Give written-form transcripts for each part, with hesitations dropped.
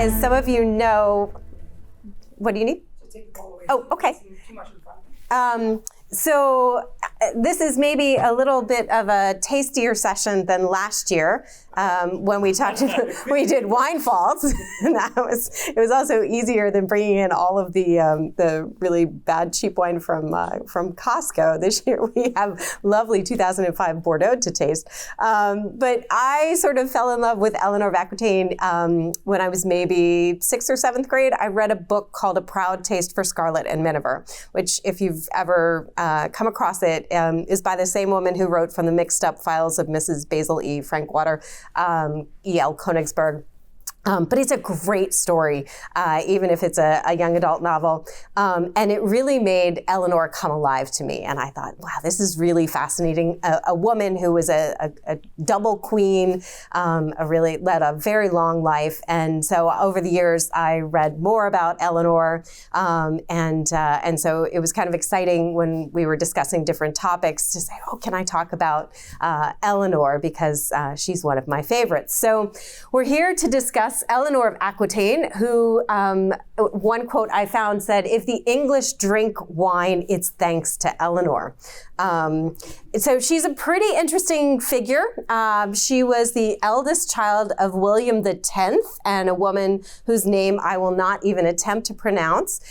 as some of you know, what do you need? Oh, okay. So this is maybe a little bit of a tastier session than last year when we talked about, we did wine faults. And it was also easier than bringing in all of the really bad cheap wine from Costco. This year we have lovely 2005 Bordeaux to taste. But I sort of fell in love with Eleanor of Aquitaine when I was maybe 6th or 7th grade. I read a book called A Proud Taste for Scarlet and Miniver, which if you've ever come across it, is by the same woman who wrote From the Mixed Up Files of Mrs. Basil E. Frankwater, E.L. Königsberg. But it's a great story, even if it's a young adult novel. And it really made Eleanor come alive to me. And I thought, wow, this is really fascinating. A woman who was a double queen, really led a very long life. And so over the years, I read more about Eleanor. And so it was kind of exciting when we were discussing different topics to say, oh, can I talk about Eleanor? Because she's one of my favorites. So we're here to discuss Eleanor of Aquitaine, who one quote I found said, "If the English drink wine, it's thanks to Eleanor." So she's a pretty interesting figure. She was the eldest child of William X and a woman whose name I will not even attempt to pronounce.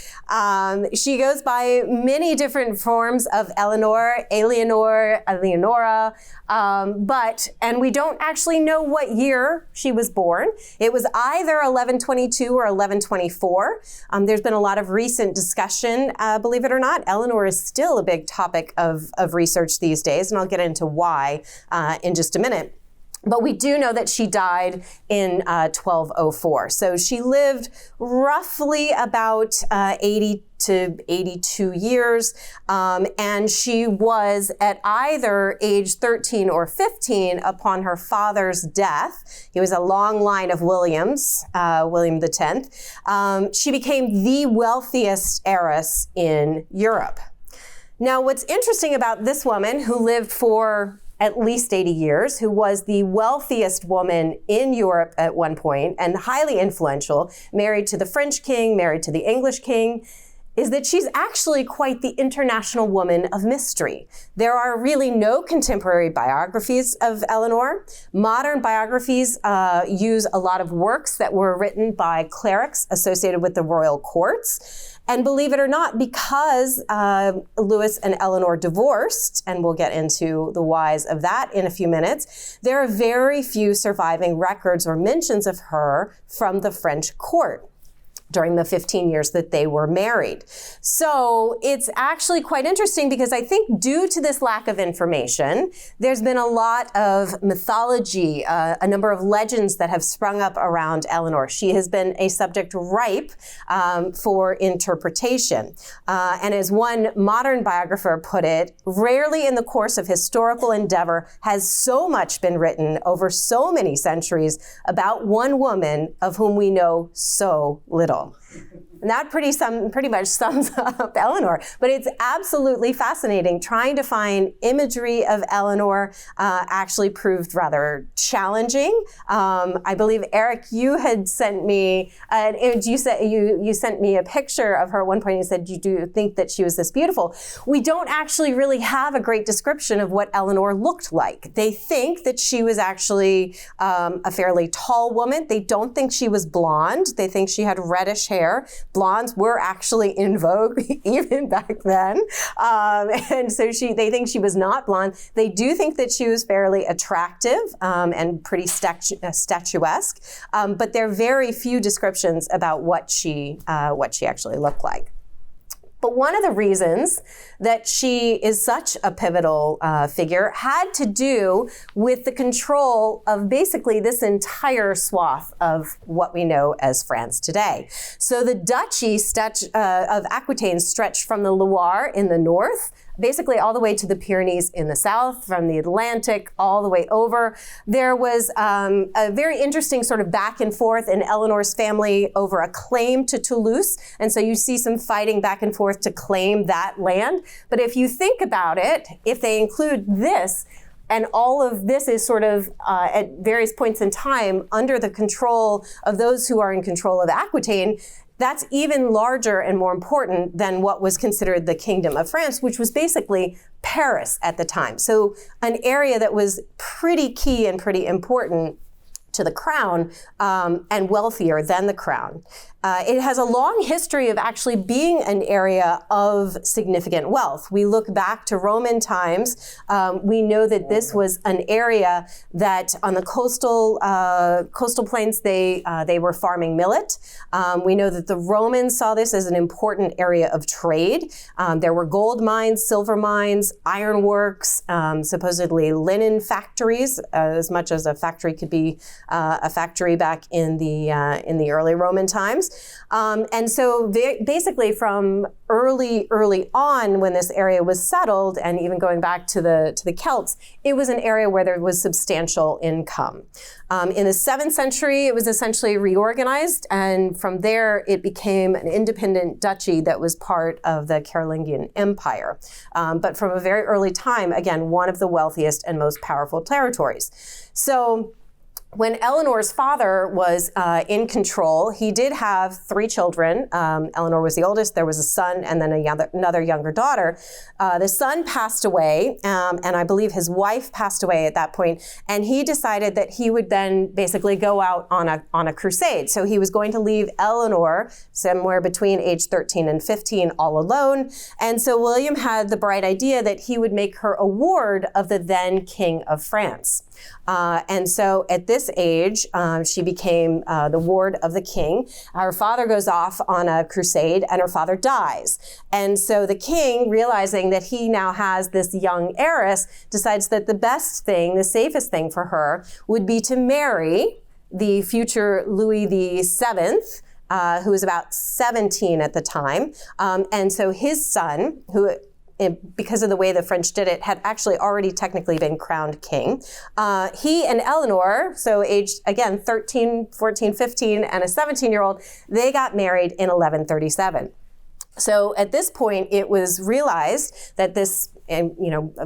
She goes by many different forms of Eleanor, Eleanor, Eleonora, and we don't actually know what year she was born. It was either 1122 or 1124. There's been a lot of recent discussion, believe it or not. Eleanor is still a big topic of research these days, and I'll get into why in just a minute. But we do know that she died in 1204. So she lived roughly about 80 to 82 years. And she was at either age 13 or 15 upon her father's death. He was a long line of Williams, William X. She became the wealthiest heiress in Europe. Now, what's interesting about this woman who lived for at least 80 years, who was the wealthiest woman in Europe at one point and highly influential, married to the French king, married to the English king, is that she's actually quite the international woman of mystery. There are really no contemporary biographies of Eleanor. Modern biographies use a lot of works that were written by clerics associated with the royal courts. And believe it or not, because Louis and Eleanor divorced, and we'll get into the whys of that in a few minutes, there are very few surviving records or mentions of her from the French court during the 15 years that they were married. So it's actually quite interesting because I think due to this lack of information, there's been a lot of mythology, a number of legends that have sprung up around Eleanor. She has been a subject ripe for interpretation. And as one modern biographer put it, rarely in the course of historical endeavor has so much been written over so many centuries about one woman of whom we know so little. And that pretty much sums up Eleanor. But it's absolutely fascinating. Trying to find imagery of Eleanor actually proved rather challenging. I believe, Eric, you had sent me an image. You sent me a picture of her at one point and said, you do think that she was this beautiful. We don't actually really have a great description of what Eleanor looked like. They think that she was actually a fairly tall woman. They don't think she was blonde. They think she had reddish hair. Blondes were actually in vogue even back then. And so they think she was not blonde. They do think that she was fairly attractive and pretty statuesque. But there are very few descriptions about what she actually looked like. But one of the reasons that she is such a pivotal figure had to do with the control of basically this entire swath of what we know as France today. So the Duchy of Aquitaine stretched from the Loire in the north, basically all the way to the Pyrenees in the south, from the Atlantic all the way over. There was a very interesting sort of back and forth in Eleanor's family over a claim to Toulouse. And so you see some fighting back and forth to claim that land. But if you think about it, if they include this, And all of this is sort of at various points in time under the control of those who are in control of Aquitaine. That's even larger and more important than what was considered the Kingdom of France, which was basically Paris at the time. So an area that was pretty key and pretty important to the crown and wealthier than the crown. It has a long history of actually being an area of significant wealth. We look back to Roman times. We know that this was an area that on the coastal plains, they were farming millet. We know that the Romans saw this as an important area of trade. There were gold mines, silver mines, ironworks, supposedly linen factories, as much as a factory could be a factory back in the early Roman times. And so basically from early on when this area was settled, and even going back to the Celts, it was an area where there was substantial income. In the 7th century, it was essentially reorganized, and from there it became an independent duchy that was part of the Carolingian Empire. But from a very early time, again, one of the wealthiest and most powerful territories. So when Eleanor's father was in control, he did have 3 children. Eleanor was the oldest. There was a son and then another younger daughter. The son passed away, and I believe his wife passed away at that point. And he decided that he would then basically go out on a crusade. So he was going to leave Eleanor somewhere between age 13 and 15 all alone. And so William had the bright idea that he would make her a ward of the then King of France. And so at this age, she became the ward of the king. Her father goes off on a crusade and her father dies. And so the king, realizing that he now has this young heiress, decides that the best thing, the safest thing for her would be to marry the future Louis VII, who was about 17 at the time. And so his son, who because of the way the French did it, had actually already technically been crowned king. He and Eleanor, so aged, again, 13, 14, 15, and a 17-year-old, they got married in 1137. So at this point, it was realized that this, a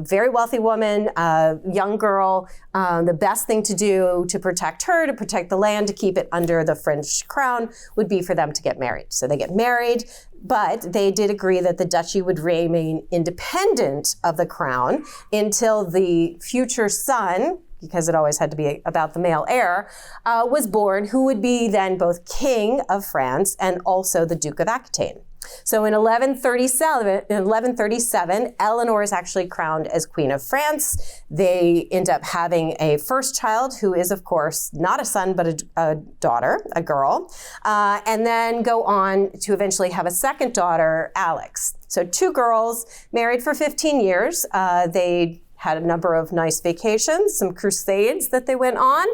very wealthy woman, young girl, the best thing to do to protect her, to protect the land, to keep it under the French crown, would be for them to get married. So they get married, but they did agree that the duchy would remain independent of the crown until the future son, because it always had to be about the male heir, was born, who would be then both King of France and also the Duke of Aquitaine. So in 1137, Eleanor is actually crowned as Queen of France. They end up having a first child, who is, of course, not a son, but a daughter, a girl, and then go on to eventually have a second daughter, Alex. So 2 girls married for 15 years. They had a number of nice vacations, some crusades that they went on,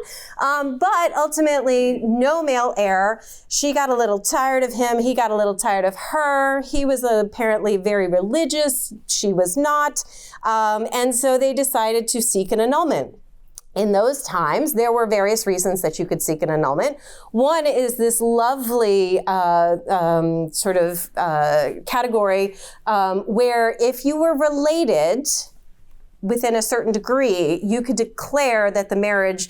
but ultimately no male heir. She got a little tired of him. He got a little tired of her. He was apparently very religious. She was not. And so they decided to seek an annulment. In those times, there were various reasons that you could seek an annulment. One is this lovely category where if you were related within a certain degree, you could declare that the marriage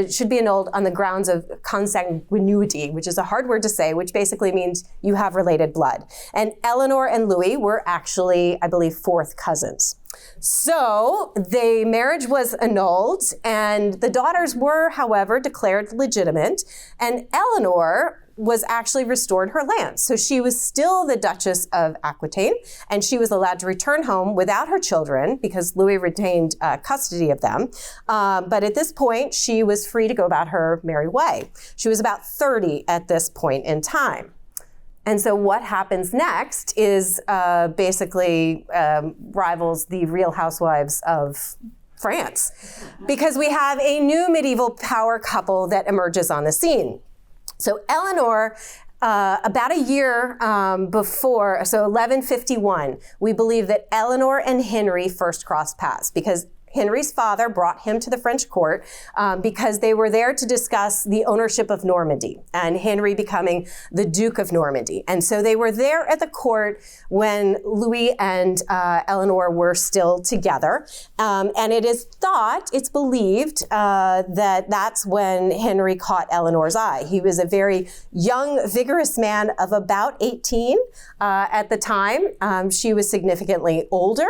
should be annulled on the grounds of consanguinity, which is a hard word to say, which basically means you have related blood. And Eleanor and Louis were actually, I believe, 4th cousins. So the marriage was annulled, and the daughters were, however, declared legitimate, and Eleanor was actually restored her land. So she was still the Duchess of Aquitaine, and she was allowed to return home without her children because Louis retained custody of them. But at this point, she was free to go about her merry way. She was about 30 at this point in time. And so what happens next is basically rivals the Real Housewives of France, because we have a new medieval power couple that emerges on the scene. So Eleanor, about a year before, so 1151, we believe that Eleanor and Henry first crossed paths, because Henry's father brought him to the French court because they were there to discuss the ownership of Normandy and Henry becoming the Duke of Normandy. And so they were there at the court when Louis and Eleanor were still together. And it is thought, it's believed, that that's when Henry caught Eleanor's eye. He was a very young, vigorous man of about 18 at the time. She was significantly older.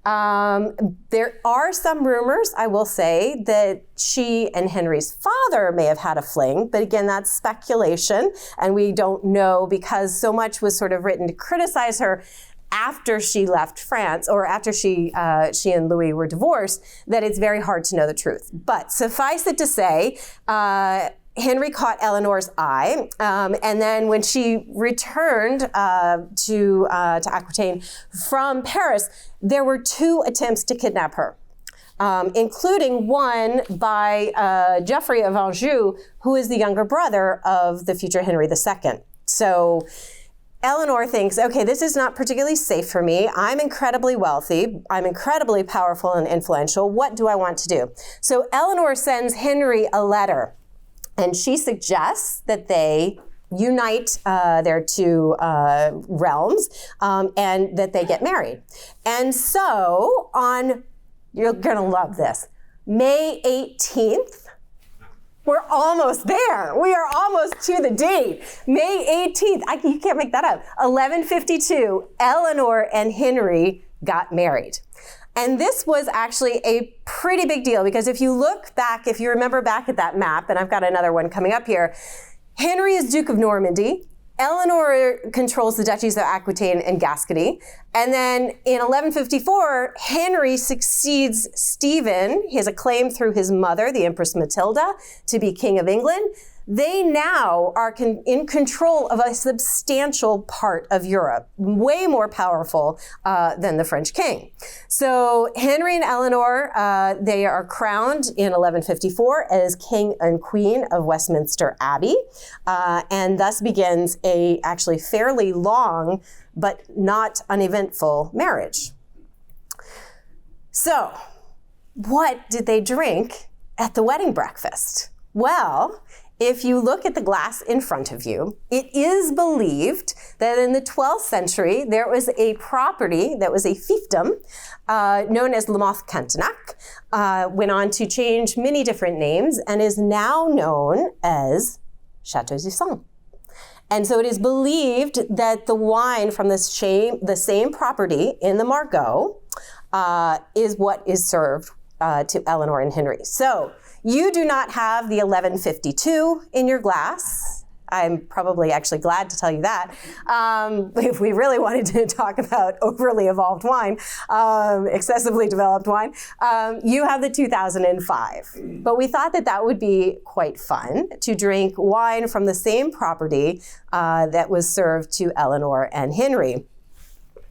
There are some rumors, I will say, that she and Henry's father may have had a fling, but again, that's speculation, and we don't know because so much was sort of written to criticize her after she left France, or after she and Louis were divorced, that it's very hard to know the truth. But suffice it to say, Henry caught Eleanor's eye, and then when she returned to Aquitaine from Paris, there were 2 attempts to kidnap her, including one by Geoffrey of Anjou, who is the younger brother of the future Henry II. So Eleanor thinks, okay, this is not particularly safe for me. I'm incredibly wealthy. I'm incredibly powerful and influential. What do I want to do? So Eleanor sends Henry a letter, and she suggests that they unite their 2 realms and that they get married. And so on, you're going to love this, May 18th, we're almost there. We are almost to the date. May 18th, you can't make that up. 1152, Eleanor and Henry got married. And this was actually a pretty big deal because if you look back, if you remember back at that map, and I've got another one coming up here, Henry is Duke of Normandy. Eleanor controls the duchies of Aquitaine and Gascony. And then in 1154, Henry succeeds Stephen, he has a claim through his mother, the Empress Matilda, to be King of England. They now are in control of a substantial part of Europe, way more powerful than the French king. So Henry and Eleanor, they are crowned in 1154 as King and Queen of Westminster Abbey, and thus begins a actually fairly long but not uneventful marriage. So, what did they drink at the wedding breakfast? Well, if you look at the glass in front of you, it is believed that in the 12th century, there was a property that was a fiefdom known as La Mothe Cantenac, went on to change many different names and is now known as Chateau d'Isson. And so it is believed that the wine from the same property in the Margaux is what is served to Eleanor and Henry. So you do not have the 1152 in your glass. I'm probably actually glad to tell you that. If we really wanted to talk about overly evolved wine, excessively developed wine, you have the 2005. But we thought that that would be quite fun to drink wine from the same property that was served to Eleanor and Henry.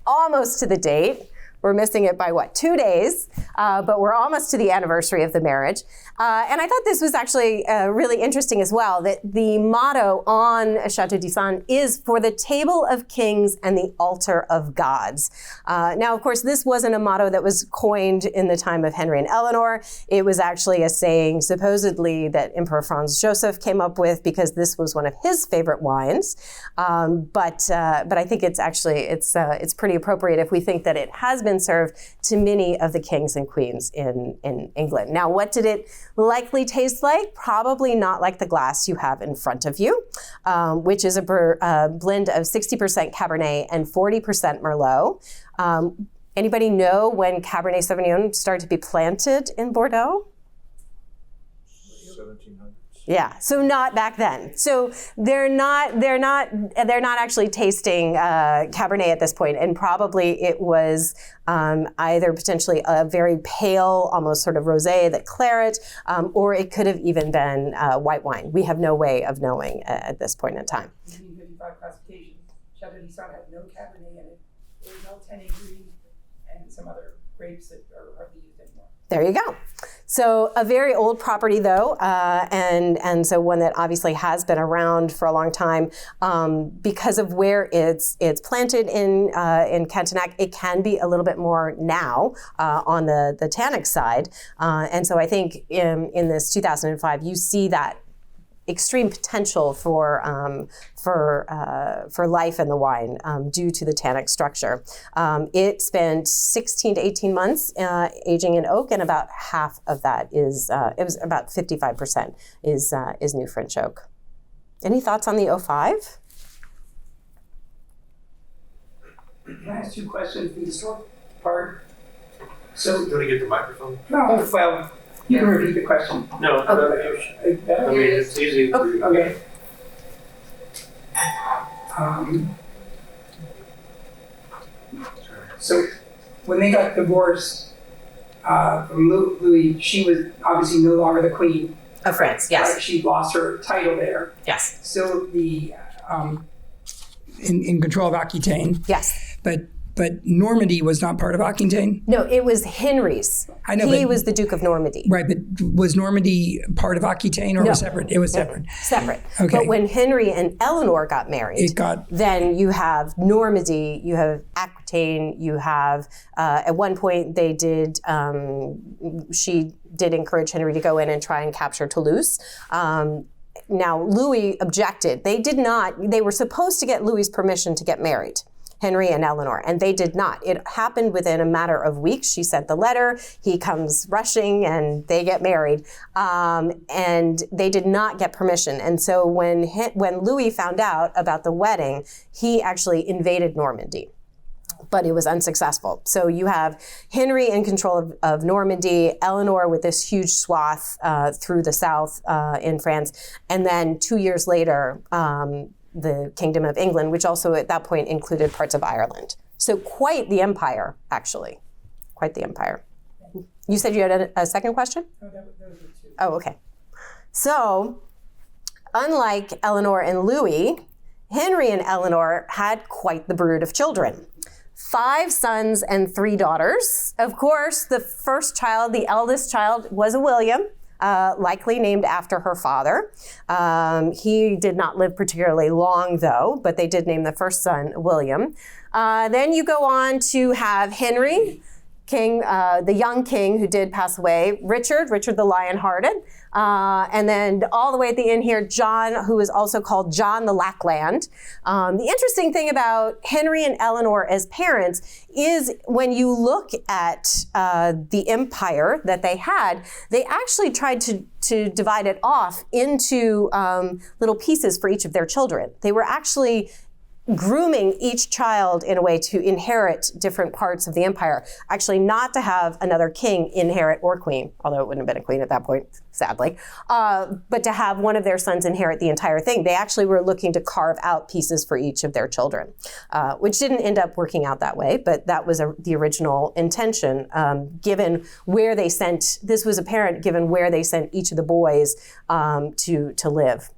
Almost to the date. We're missing it by 2 days, but we're almost to the anniversary of the marriage. And I thought this was actually really interesting as well, that the motto on Chateau d'Isson is for the table of kings and the altar of gods. Now, of course, this wasn't a motto that was coined in the time of Henry and Eleanor. It was actually a saying supposedly that Emperor Franz Joseph came up with because this was one of his favorite wines. But I think it's actually, it's pretty appropriate if we think that it has been served to many of the kings and queens in England. Now, what did it likely taste like? Probably not like the glass you have in front of you, which is a blend of 60% Cabernet and 40% Merlot. Anybody know when Cabernet Sauvignon started to be planted in Bordeaux? 1700s. Yeah, so not back then. So they're not actually tasting Cabernet at this point, and probably it was either potentially a very pale, almost sort of rosé, that claret, or it could have even been white wine. We have no way of knowing at this point in time. 1955 classification, Chateau d'Isson had no Cabernet in it. There was no Tené Gris and some other grapes that are hardly used anymore. There you go. So a very old property, though, and so one that obviously has been around for a long time. Because of where it's planted in Cantenac, it can be a little bit more now on the tannic side. And so I think in this 2005, you see that extreme potential for life in the wine due to the tannic structure. It spent 16 to 18 months aging in oak, and about half of that is it was about 55% is new French oak. Any thoughts on the 05? Can I ask 2 questions? The historic part. So, Do you want to get the microphone? no, well, you can repeat the question. No, I mean, it's easy. Okay. So when they got divorced from Louis, she was obviously no longer the queen. Of France, yes. Right? She lost her title there. Yes. So the in control of Aquitaine. Yes. But Normandy was not part of Aquitaine? No, it was Henry's. I know, he was the Duke of Normandy. Right, but was Normandy part of Aquitaine or was separate? It was separate. Separate. Okay. But when Henry and Eleanor got married, then you have Normandy, you have Aquitaine, you have, at one point they did, she did encourage Henry to go in and try and capture Toulouse. Now, Louis objected. They were supposed to get Louis's permission to get married. Henry and Eleanor, and they did not. It happened within a matter of weeks. She sent the letter, he comes rushing, and they get married. And they did not get permission. And so when Louis found out about the wedding, he actually invaded Normandy. But it was unsuccessful. So you have Henry in control of Normandy, Eleanor with this huge swath through the south in France, and then 2 years later, the Kingdom of England, which also at that point included parts of Ireland. So quite the empire, actually. Quite the empire. You said you had a second question? Oh, those were 2. Oh, okay. So, unlike Eleanor and Louis, Henry and Eleanor had quite the brood of children. 5 sons and 3 daughters. Of course, the first child, the eldest child, was a William. Likely named after her father. He did not live particularly long, though, but they did name the first son William. Then you go on to have Henry, king, the young king who did pass away, Richard the Lion-Hearted, and then all the way at the end here, John, who is also called John the Lackland. The interesting thing about Henry and Eleanor as parents is when you look at the empire that they had, they actually tried to divide it off into little pieces for each of their children. They were actually grooming each child in a way to inherit different parts of the empire. Actually, not to have another king inherit or queen, although it wouldn't have been a queen at that point, sadly, but to have one of their sons inherit the entire thing. They actually were looking to carve out pieces for each of their children, which didn't end up working out that way, but that was the original intention, given where they sent, this was apparent given where they sent each of the boys to live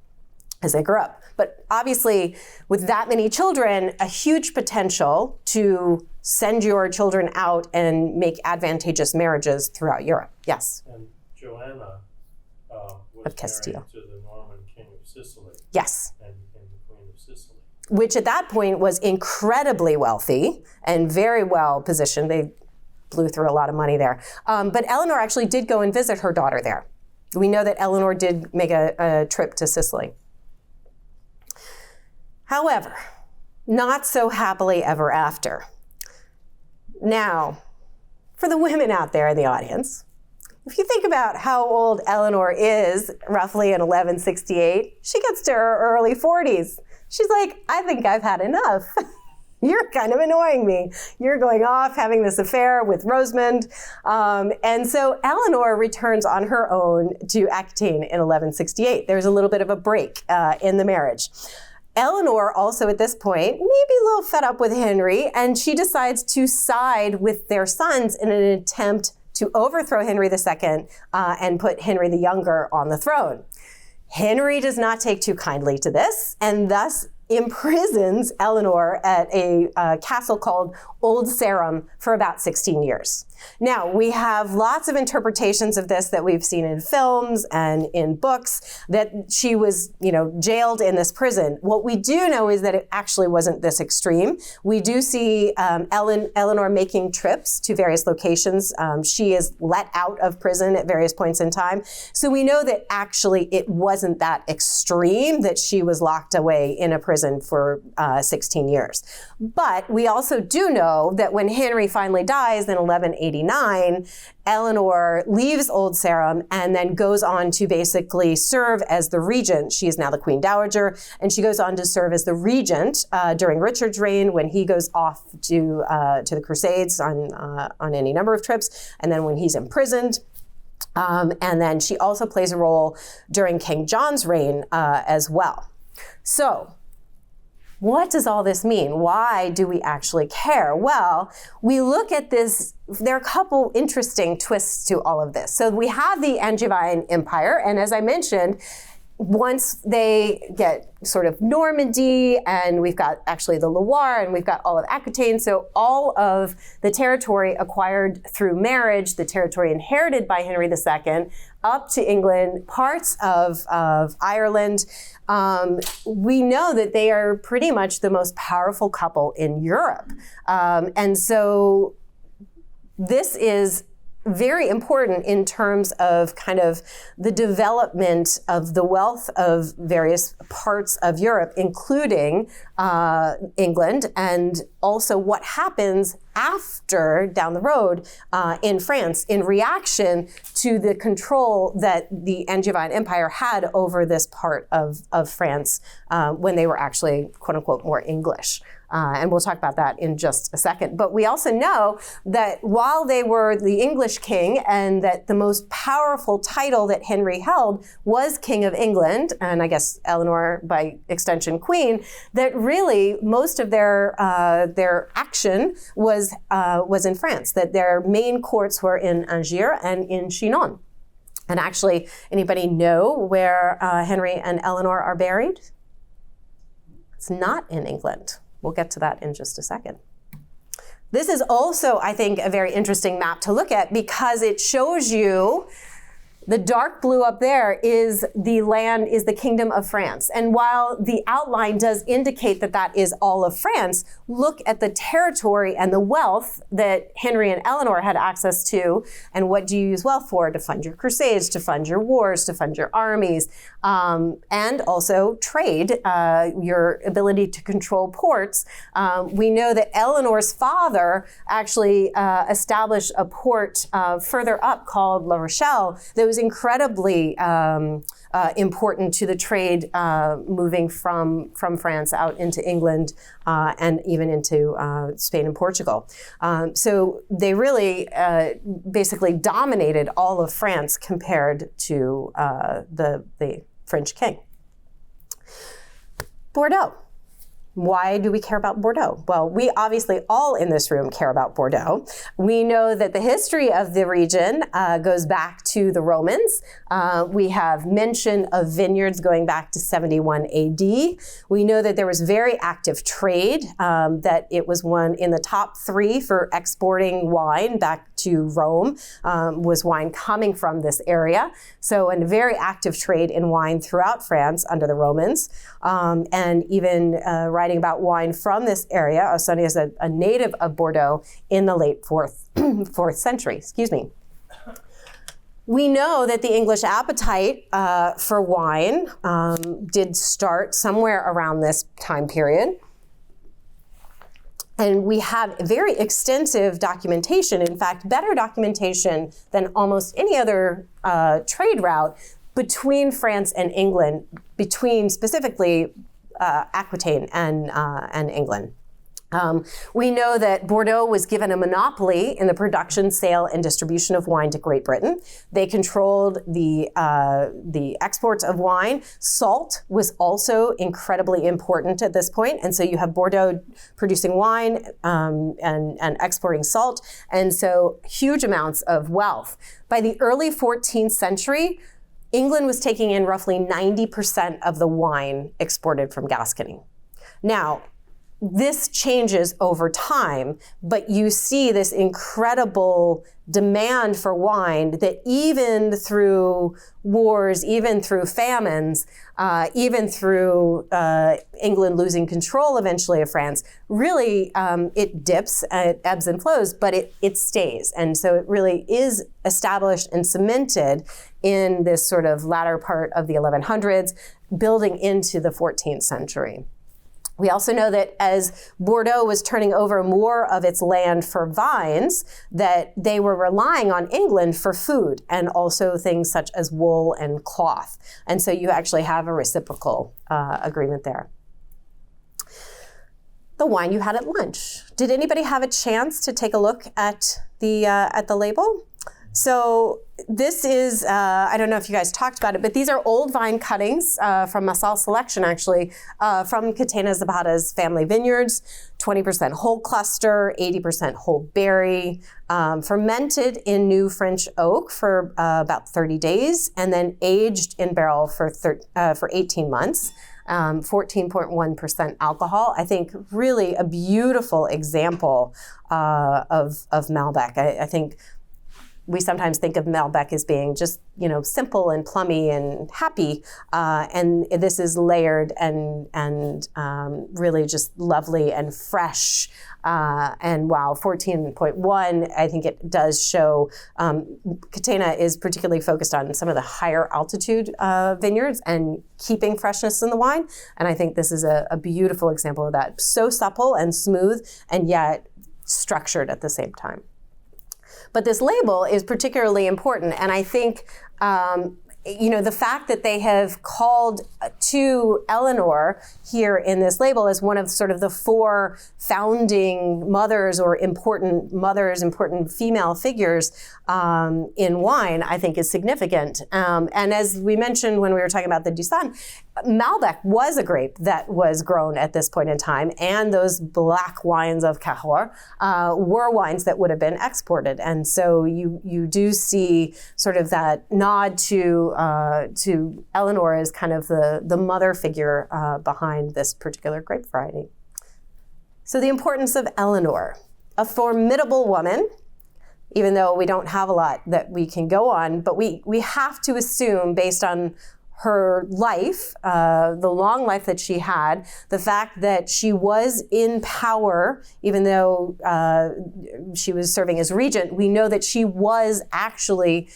as they grew up. But obviously, with that many children, a huge potential to send your children out and make advantageous marriages throughout Europe. Yes? And Joanna was of Castile. married to the Norman king of Sicily. Yes. And the queen of Sicily. Which at that point was incredibly wealthy and very well positioned. They blew through a lot of money there. But Eleanor actually did go and visit her daughter there. We know that Eleanor did make a trip to Sicily. However, not so happily ever after. Now, for the women out there in the audience, if you think about how old Eleanor is, roughly in 1168, she gets to her early 40s. She's like, I think I've had enough. You're kind of annoying me. You're going off having this affair with Rosamund. And so Eleanor returns on her own to Aquitaine in 1168. There's a little bit of a break in the marriage. Eleanor also at this point, maybe a little fed up with Henry, and she decides to side with their sons in an attempt to overthrow Henry II and put Henry the Younger on the throne. Henry does not take too kindly to this, and thus imprisons Eleanor at a castle called Old Sarum for about 16 years. Now, we have lots of interpretations of this that we've seen in films and in books, that she was, jailed in this prison. What we do know is that it actually wasn't this extreme. We do see Eleanor making trips to various locations. She is let out of prison at various points in time. So we know that actually it wasn't that extreme, that she was locked away in a prison for 16 years. But we also do know that when Henry finally dies in 1189, Eleanor leaves Old Sarum and then goes on to basically serve as the regent. She is now the Queen Dowager, and she goes on to serve as the regent during Richard's reign, when he goes off to the Crusades on any number of trips, and then when he's imprisoned. And then she also plays a role during King John's reign as well. So, what does all this mean? Why do we actually care? Well, we look at this, there are a couple interesting twists to all of this. So we have the Angevin Empire, and as I mentioned, once they get sort of Normandy, and we've got actually the Loire, and we've got all of Aquitaine, so all of the territory acquired through marriage, the territory inherited by Henry II, up to England, parts of Ireland, we know that they are pretty much the most powerful couple in Europe. And so this is very important in terms of kind of the development of the wealth of various parts of Europe, including England, and also what happens after, down the road, in France, in reaction to the control that the Angevin Empire had over this part of France when they were actually, quote unquote, more English. And we'll talk about that in just a second. But we also know that while they were the English king, and that the most powerful title that Henry held was King of England, and I guess Eleanor by extension Queen, that really most of their action was in France, that their main courts were in Angers and in Chinon. And actually, anybody know where Henry and Eleanor are buried? It's not in England. We'll get to that in just a second. This is also, I think, a very interesting map to look at, because it shows you the dark blue up there is the Kingdom of France. And while the outline does indicate that that is all of France, look at the territory and the wealth that Henry and Eleanor had access to. And what do you use wealth for? To fund your crusades, to fund your wars, to fund your armies, and also trade, your ability to control ports. We know that Eleanor's father actually established a port further up called La Rochelle that was incredibly important to the trade moving from France out into England and even into Spain and Portugal. So they really basically dominated all of France compared to the French king. Bordeaux. Why do we care about Bordeaux? Well, we obviously all in this room care about Bordeaux. We know that the history of the region goes back to the Romans. We have mention of vineyards going back to 71 AD. We know that there was very active trade, that it was one in the top 3 for exporting wine back to Rome, was wine coming from this area. So a very active trade in wine throughout France under the Romans, and even writing about wine from this area. Ausonia is a native of Bordeaux in the late 4th century. Excuse me. We know that the English appetite for wine did start somewhere around this time period. And we have very extensive documentation, in fact, better documentation than almost any other trade route between France and England, between specifically Aquitaine and England. We know that Bordeaux was given a monopoly in the production, sale, and distribution of wine to Great Britain. They controlled the exports of wine. Salt was also incredibly important at this point, and so you have Bordeaux producing wine and exporting salt, and so huge amounts of wealth. By the early 14th century, England was taking in roughly 90% of the wine exported from Gascony. Now, this changes over time, but you see this incredible demand for wine that even through wars, even through famines, even through England losing control eventually of France, really it dips, it ebbs and flows, but it stays. And so it really is established and cemented in this sort of latter part of the 1100s, building into the 14th century. We also know that as Bordeaux was turning over more of its land for vines, that they were relying on England for food and also things such as wool and cloth. And so you actually have a reciprocal agreement there. The wine you had at lunch. Did anybody have a chance to take a look at the label? So this is, I don't know if you guys talked about it, but these are old vine cuttings from Massal Selection, actually, from Catena Zapata's family vineyards, 20% whole cluster, 80% whole berry, fermented in new French oak for about 30 days, and then aged in barrel for 18 months. 14.1% alcohol. I think really a beautiful example of Malbec. I think we sometimes think of Malbec as being just, simple and plummy and happy, and this is layered and really just lovely and fresh. And while 14.1, I think it does show, Catena is particularly focused on some of the higher altitude vineyards and keeping freshness in the wine. And I think this is a beautiful example of that. So supple and smooth and yet structured at the same time. But this label is particularly important, and I think the fact that they have called to Eleanor here in this label as one of sort of the four founding mothers or important female figures in wine, I think is significant. And as we mentioned when we were talking about the Dusan, Malbec was a grape that was grown at this point in time, and those black wines of Cahors were wines that would have been exported. And so you do see sort of that nod to Eleanor as kind of the mother figure behind this particular grape variety. So the importance of Eleanor, a formidable woman, even though we don't have a lot that we can go on, but we have to assume based on her life, the long life that she had, the fact that she was in power, even though she was serving as regent, we know that she was actually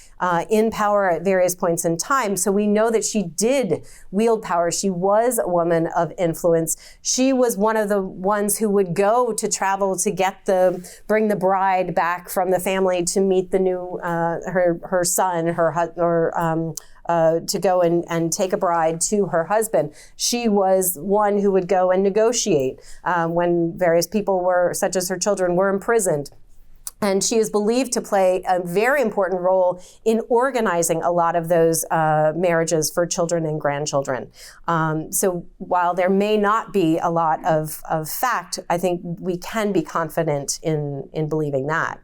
in power at various points in time. So we know that she did wield power. She was a woman of influence. She was one of the ones who would go to travel to bring the bride back from the family to meet the new, her son, to go and take a bride to her husband. She was one who would go and negotiate when various people such as her children, were imprisoned. And she is believed to play a very important role in organizing a lot of those marriages for children and grandchildren. So while there may not be a lot of fact, I think we can be confident in believing that.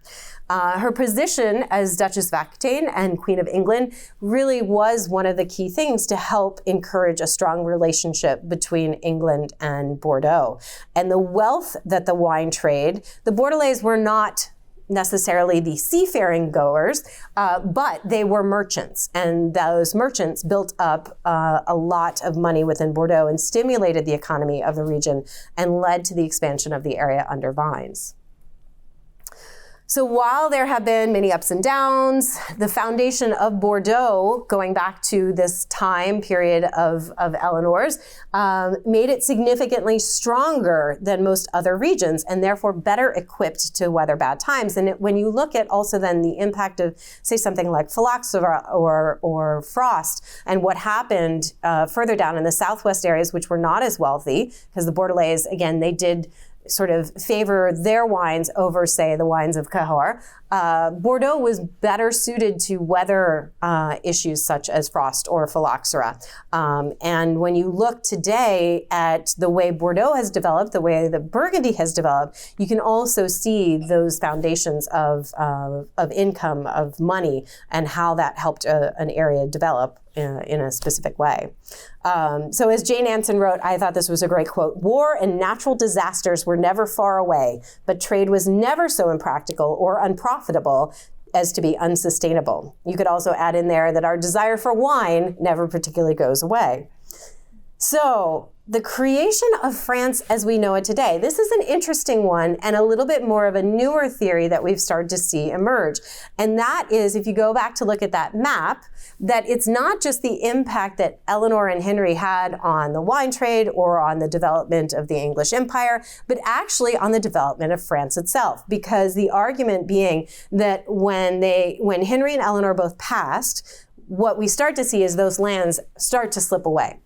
Her position as Duchess of Aquitaine and Queen of England really was one of the key things to help encourage a strong relationship between England and Bordeaux. And the wealth that the wine trade, the Bordelais were not necessarily the seafaring goers, but they were merchants. And those merchants built up a lot of money within Bordeaux and stimulated the economy of the region and led to the expansion of the area under vines. So while there have been many ups and downs, the foundation of Bordeaux, going back to this time period of Eleanor's, made it significantly stronger than most other regions and therefore better equipped to weather bad times. And when you look at also then the impact of, say, something like phylloxera or frost and what happened further down in the southwest areas, which were not as wealthy, because the Bordelais, again, they did sort of favor their wines over, say, the wines of Cahors. Bordeaux was better suited to weather issues such as frost or phylloxera. And when you look today at the way Bordeaux has developed, the way that Burgundy has developed, you can also see those foundations of income, of money, and how that helped an area develop in a specific way. So as Jane Anson wrote, I thought this was a great quote, "War and natural disasters were never far away, but trade was never so impractical or unprofitable as to be unsustainable." You could also add in there that our desire for wine never particularly goes away. So the creation of France as we know it today, this is an interesting one and a little bit more of a newer theory that we've started to see emerge. And that is, if you go back to look at that map, that it's not just the impact that Eleanor and Henry had on the wine trade or on the development of the English Empire, but actually on the development of France itself. Because the argument being that when Henry and Eleanor both passed, what we start to see is those lands start to slip away.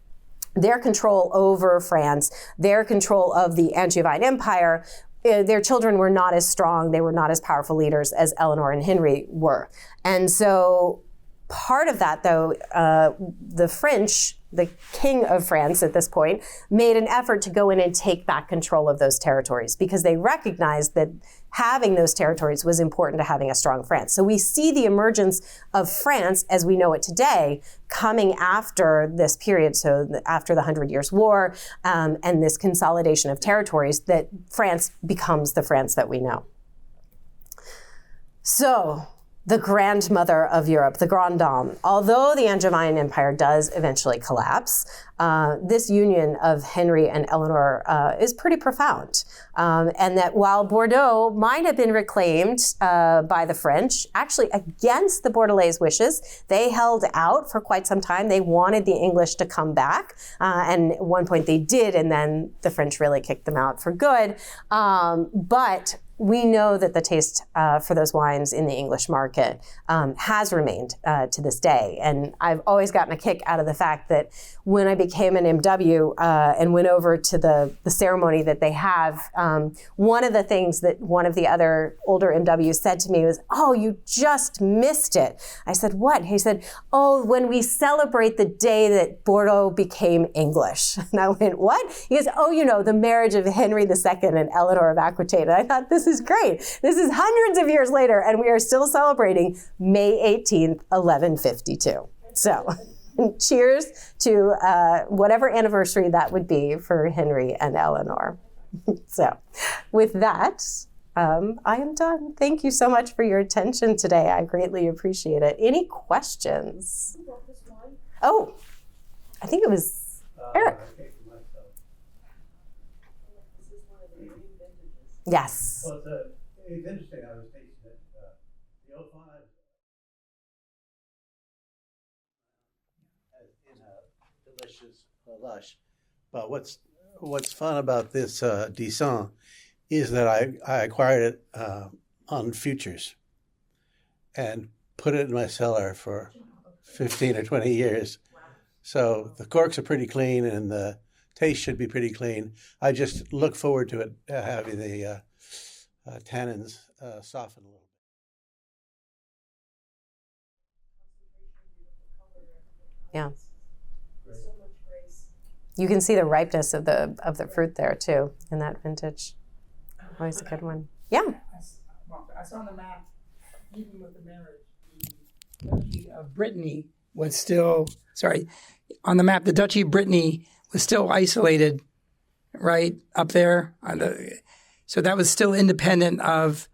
Their control over France, their control of the Angevin Empire, their children were not as strong, they were not as powerful leaders as Eleanor and Henry were. And so part of that, though, the French, the king of France at this point, made an effort to go in and take back control of those territories because they recognized that having those territories was important to having a strong France. So we see the emergence of France as we know it today coming after this period, so after the 100 Years' War and this consolidation of territories, that France becomes the France that we know. So the grandmother of Europe, the Grande Dame. Although the Angevin Empire does eventually collapse, this union of Henry and Eleanor is pretty profound. And that while Bordeaux might have been reclaimed by the French, actually against the Bordelais' wishes, they held out for quite some time. They wanted the English to come back. And at one point they did, and then the French really kicked them out for good. But we know that the taste for those wines in the English market has remained to this day. And I've always gotten a kick out of the fact that when I became an MW and went over to the ceremony that they have, one of the things that one of the other older MWs said to me was, "Oh, you just missed it." I said, "What?" He said, "Oh, when we celebrate the day that Bordeaux became English." And I went, "What?" He goes, "Oh, you know, the marriage of Henry II and Eleanor of Aquitaine." And I thought, this is great. This is hundreds of years later, and we are still celebrating May 18th, 1152. So cheers to whatever anniversary that would be for Henry and Eleanor. So with that, I am done. Thank you so much for your attention today. I greatly appreciate it. Any questions? Oh, I think it was Eric. Yes. Well, it's interesting. I was tasting it. The 05 in a delicious lush. But what's fun about this Disson is that I acquired it on futures and put it in my cellar for 15 or 20 years. So the corks are pretty clean and the taste should be pretty clean. I just look forward to it having the tannins soften a little bit. Yeah. You can see the ripeness of the fruit there too in that vintage. Always a good one. Yeah. I saw on the map, even with the marriage, the Duchy of Brittany was still, on the map, the Duchy of Brittany was still isolated, right, up there. So that was still independent of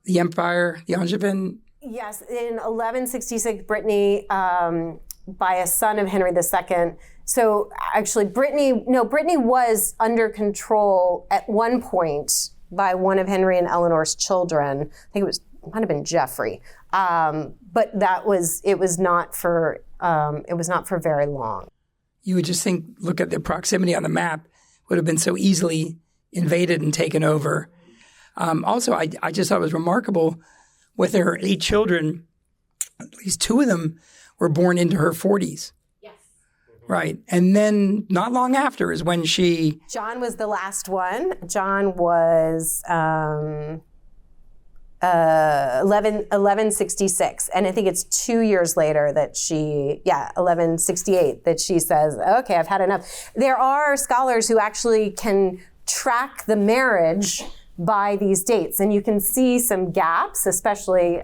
the empire, the Angevin. Yes, in 1166, Brittany, by a son of Henry II. So actually, Brittany was under control at one point by one of Henry and Eleanor's children. I think it might have been Geoffrey, but it was not for very long. You would just look at the proximity on the map, would have been so easily invaded and taken over. Also, I just thought it was remarkable with her 8 children, at least 2 of them were born into her 40s. Yes. Right. And then not long after is when John was the last one. John was 1166. And I think it's 2 years later that 1168, that she says, okay, I've had enough. There are scholars who actually can track the marriage by these dates. And you can see some gaps, especially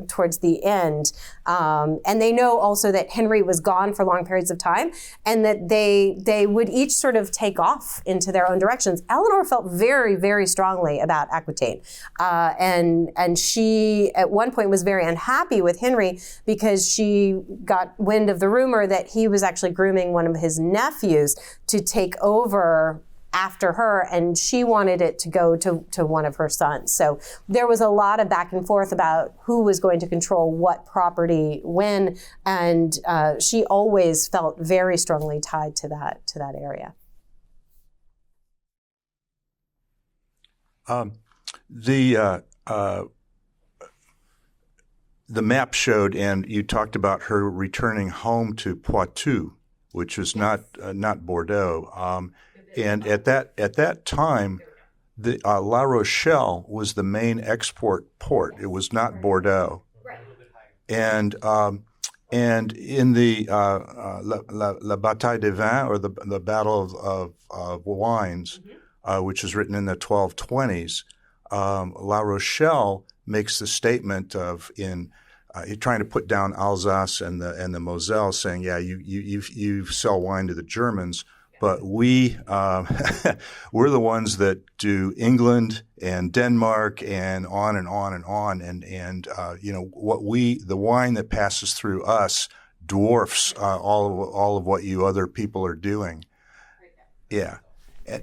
towards the end. And they know also that Henry was gone for long periods of time, and that they would each sort of take off into their own directions. Eleanor felt very, very strongly about Aquitaine. And she, at one point, was very unhappy with Henry because she got wind of the rumor that he was actually grooming one of his nephews to take over after her, and she wanted it to go to one of her sons. So there was a lot of back and forth about who was going to control what property when, and she always felt very strongly tied to that area. The map showed, and you talked about her returning home to Poitou, which was not Bordeaux. And at that time, the La Rochelle was the main export port. It was not Bordeaux. Right. And in the La Bataille des Vins, or the Battle of Wines, which is written in the 1220s, La Rochelle makes the statement of trying to put down Alsace and the Moselle, saying, yeah, you sell wine to the Germans, but we're the ones that do England and Denmark and on and on and on, and the wine that passes through us dwarfs all of what you other people are doing. Yeah.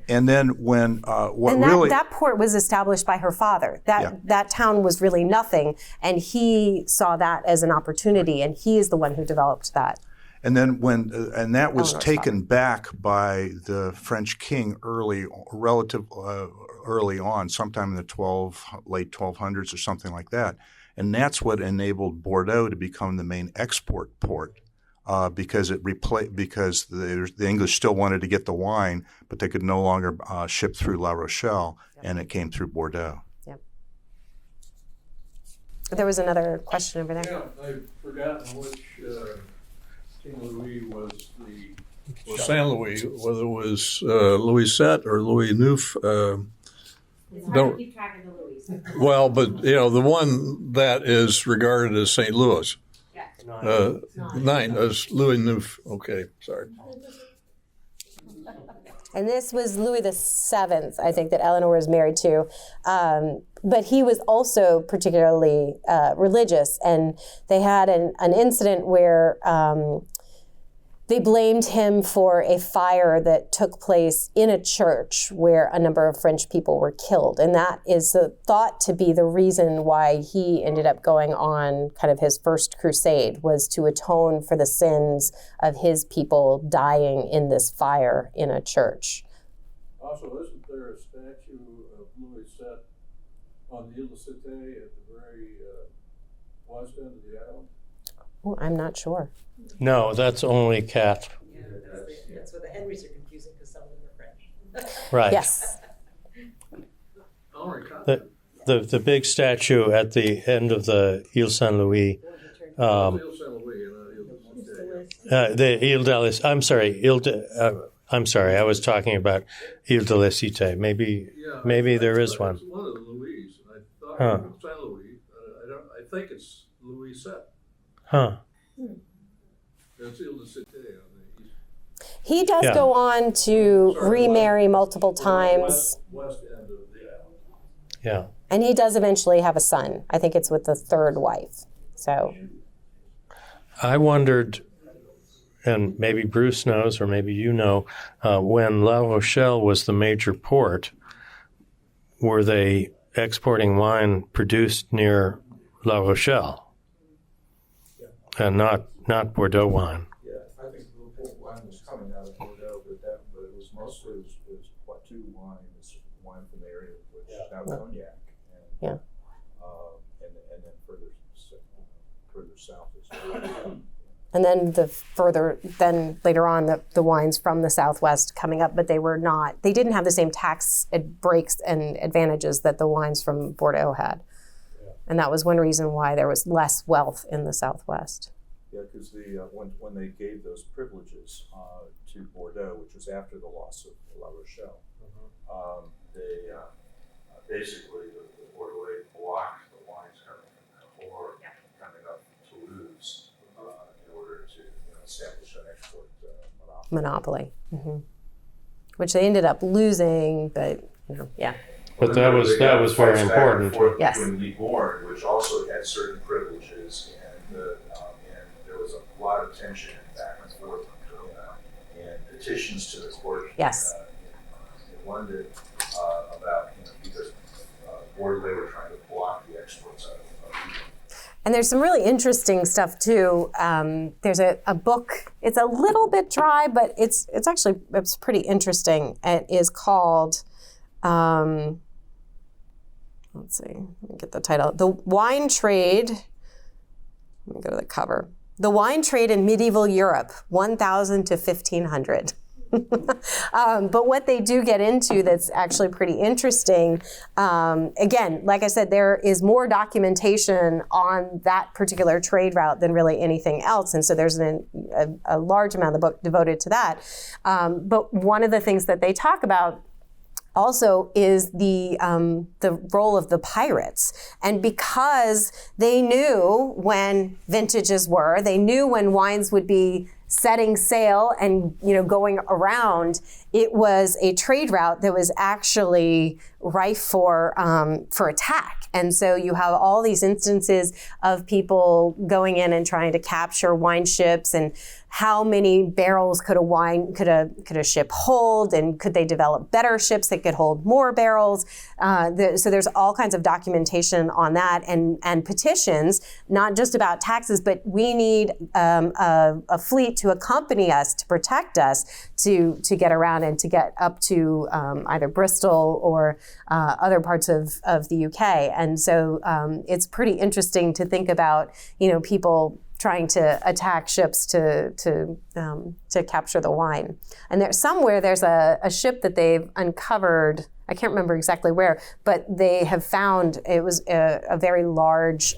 And then when that port was established by her father. That town was really nothing, and he saw that as an opportunity, and he is the one who developed that. And then and that was taken back by the French king early on, sometime in the late 1200s or something like that, and that's what enabled Bordeaux to become the main export port. Because the English still wanted to get the wine, but they could no longer ship through La Rochelle, and it came through Bordeaux. Yep. There was another question over there. Yeah, I've forgotten which King Louis was Saint Louis, whether it was Louis VII or Louis Neuf. Don't keep track of the Louis. Well, but the one that is regarded as St. Louis. Nine as Louis Neuf. Okay, sorry. And this was Louis VII, I think, that Eleanor was married to. But he was also particularly religious, and they had an incident where they blamed him for a fire that took place in a church where a number of French people were killed. And that is thought to be the reason why he ended up going on kind of his first crusade, was to atone for the sins of his people dying in this fire in a church. Also, isn't there a statue of Louis VII on the Ile de Cité at the very west end of the island? Oh, I'm not sure. No, that's only Cat. Yeah, that's what the Henrys are confusing because some of them are French. Right. Yes. The big statue at the end of the Ile Saint Louis. Ile Saint Louis, The Ile de la, I'm sorry. I was talking about Ile de la Cité. Maybe there is one. It's one of the Louis. I thought it was Saint Louis. I think it's Louis VII. Huh. It's Ile de Cité on the east. He does go on to remarry multiple times. West end of the island. Yeah. And he does eventually have a son. I think it's with the third wife. So I wondered, and maybe Bruce knows, or maybe you know, when La Rochelle was the major port, were they exporting wine produced near La Rochelle? And not Bordeaux wine. Yeah, I think the wine was coming out of Bordeaux, but it was mostly Poitou wine, it's wine from the area, which is now cognac, and then further south as well. and then later on the wines from the Southwest coming up, but they didn't have the same tax breaks and advantages that the wines from Bordeaux had. And that was one reason why there was less wealth in the Southwest. Yeah, because when they gave those privileges to Bordeaux, which was after the loss of La Rochelle, basically the Bordelais blocked the wines coming from Cahors coming up to Toulouse in order to establish an export Monopoly. Which they ended up losing, but yeah. But that was very important. Yes. Between Libourne, which also had certain privileges, and there was a lot of tension back and forth, and petitions to the court. Yes. In London about because Bordelais were trying to block the exports of Libourne. And there's some really interesting stuff too. There's a book. It's a little bit dry, but it's pretty interesting. It is called. Let's see. Let me get the title. The Wine Trade. Let me go to the cover. The Wine Trade in Medieval Europe, 1000 to 1500. But what they do get into that's actually pretty interesting, again, like I said, there is more documentation on that particular trade route than really anything else. And so there's a large amount of the book devoted to that. But one of the things that they talk about also is the role of the pirates. And because they knew when vintages were, they knew when wines would be setting sail and going around, it was a trade route that was actually rife for attack. And so you have all these instances of people going in and trying to capture wine ships, and how many barrels could a ship hold, and could they develop better ships that could hold more barrels? So there's all kinds of documentation on that, and petitions, not just about taxes, but we need a fleet to accompany us, to protect us, to get around and to get up to either Bristol or other parts of the UK. And so it's pretty interesting to think about, people trying to attack ships to capture the wine. And there's a ship that they've uncovered. I can't remember exactly where, but they have found it was a very large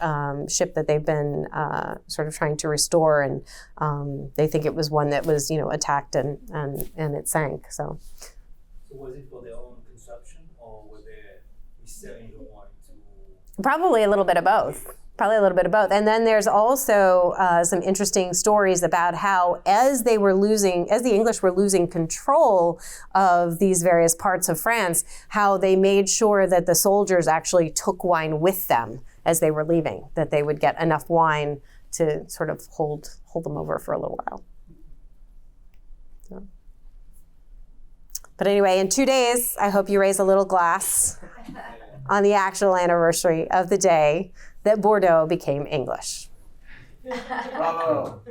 ship that they've been sort of trying to restore, and they think it was one that was attacked and it sank. So was it for their own consumption, or were they reselling the wine to? Probably a little bit of both. And then there's also some interesting stories about how as the English were losing control of these various parts of France, how they made sure that the soldiers actually took wine with them as they were leaving, that they would get enough wine to sort of hold them over for a little while. So. But anyway, in 2 days, I hope you raise a little glass on the actual anniversary of the day that Bordeaux became English. Bravo.